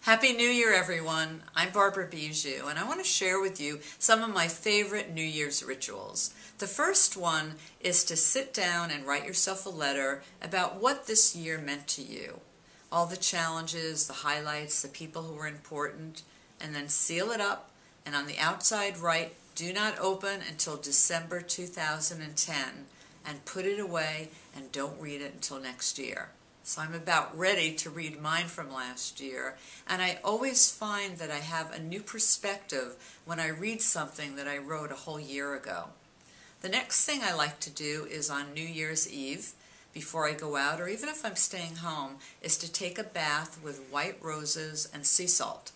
Happy New Year, everyone. I'm Barbara Biziou, and I want to share with you some of my favorite New Year's rituals. The first one is to sit down and write yourself a letter about what this year meant to you. All the challenges, the highlights, the people who were important, and then seal it up, and on the outside write, "Do not open until December 2010, and put it away and don't read it until next year." So I'm about ready to read mine from last year, and I always find that I have a new perspective when I read something that I wrote a whole year ago. The next thing I like to do is on New Year's Eve, before I go out, or even if I'm staying home, is to take a bath with white roses and sea salt.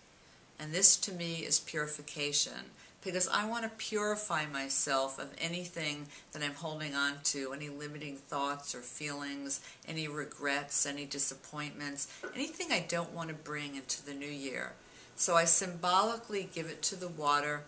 And this to me is purification, because I want to purify myself of anything that I'm holding on to, any limiting thoughts or feelings, any regrets, any disappointments, anything I don't want to bring into the new year. So I symbolically give it to the water,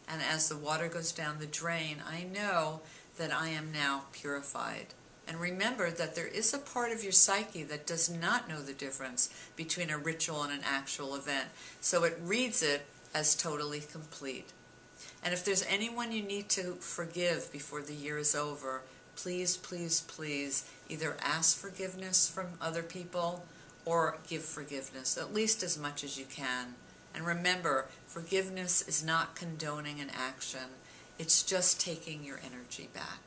and as the water goes down the drain, I know that I am now purified. And remember that there is a part of your psyche that does not know the difference between a ritual and an actual event, so it reads it as totally complete. And if there's anyone you need to forgive before the year is over, please, please, please either ask forgiveness from other people or give forgiveness, at least as much as you can. And remember, forgiveness is not condoning an action. It's just taking your energy back.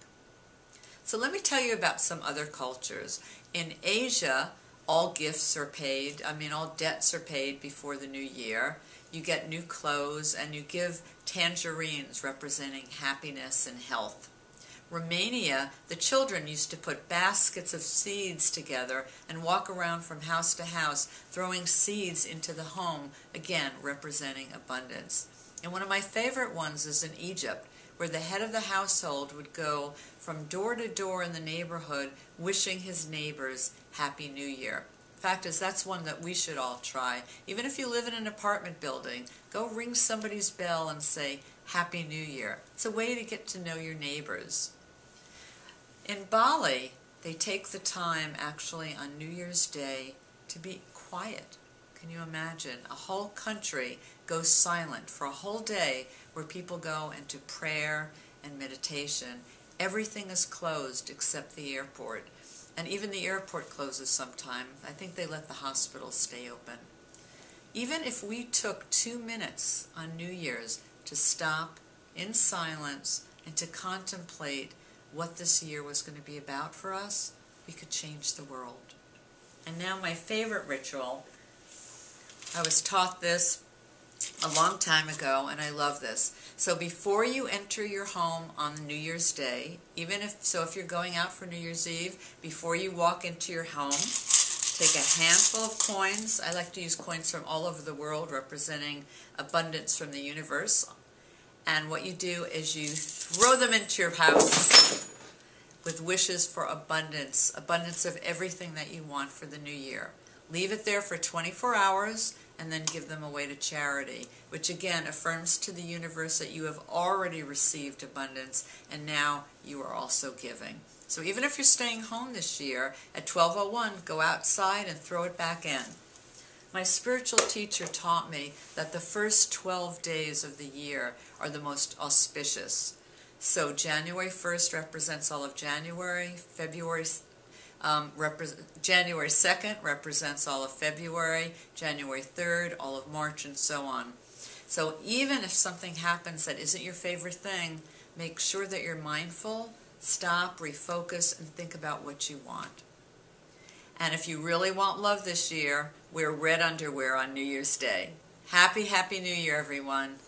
So let me tell you about some other cultures. In Asia, all gifts are paid, all debts are paid before the new year. You get new clothes and you give tangerines representing happiness and health. Romania, the children used to put baskets of seeds together and walk around from house to house throwing seeds into the home, again representing abundance. And one of my favorite ones is in Egypt, where the head of the household would go from door to door in the neighborhood wishing his neighbors Happy New Year. Fact is, that's one that we should all try. Even if you live in an apartment building, go ring somebody's bell and say Happy New Year. It's a way to get to know your neighbors. In Bali, they take the time actually on New Year's Day to be quiet. Can you imagine? A whole country goes silent for a whole day where people go into prayer and meditation. Everything is closed except the airport. And even the airport closes sometime. I think they let the hospitals stay open. Even if we took 2 minutes on New Year's to stop in silence and to contemplate what this year was going to be about for us, we could change the world. And now my favorite ritual. I was taught this a long time ago, and I love this. So before you enter your home on New Year's Day, if you're going out for New Year's Eve, before you walk into your home, take a handful of coins. I like to use coins from all over the world representing abundance from the universe. And what you do is you throw them into your house with wishes for abundance of everything that you want for the new year. Leave it there for 24 hours and then give them away to charity, which again affirms to the universe that you have already received abundance and now you are also giving. So even if you're staying home this year, at 12:01, go outside and throw it back in. My spiritual teacher taught me that the first 12 days of the year are the most auspicious. So January 1st represents all of January, January 2nd represents all of February, January 3rd, all of March, and so on. So even if something happens that isn't your favorite thing, make sure that you're mindful, stop, refocus, and think about what you want. And if you really want love this year, wear red underwear on New Year's Day. Happy New Year, everyone.